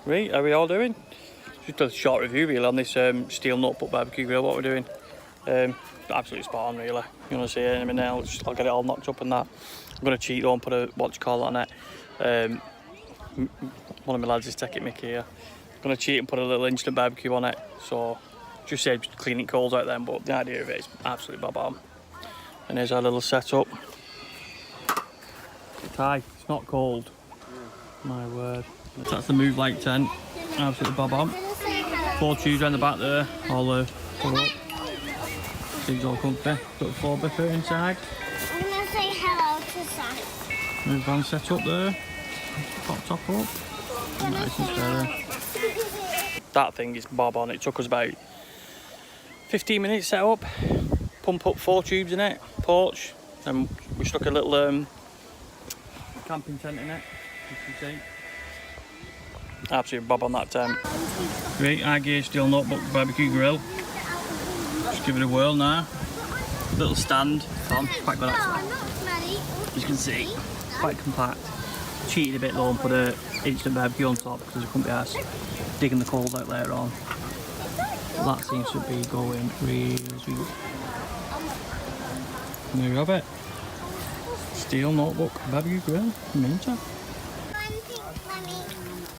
Right, how are we all doing? Just a short review really on this steel notebook BBQ grill, what we're doing. Absolutely spot on really. You want to see anything else, I'll get it all knocked up and that. I'm going to cheat though and put a, what you call it on it. One of my lads is taking Mickey here. I'm going to cheat and put a little instant barbecue on it. So, just saves cleaning coals out then, but the idea of it is absolutely bob on. And here's our little setup. Ty, it's not cold. My word. That's the move light tent. Absolutely bob on. 4 tubes around the back there, all pull up. Things all comfy. Got a 4 bipper inside. I'm going to say hello to Sam. Move van set up there. Pop top up. Nice and steady. That thing is bob on. It took us about 15 minutes set up. Pump up 4 tubes in it, porch, and we stuck a little camping tent in it, you can see. Absolutely bob on that tent. Great HiGear steel notebook BBQ grill. Just give it a whirl now. Little stand, quite good actually. As you can see, quite compact. Cheated a bit though and put a instant BBQ on top because we couldn't be arsed digging the coals out later on. That seems to be going really sweet. And there you have it. Steel notebook BBQ grill. Minter.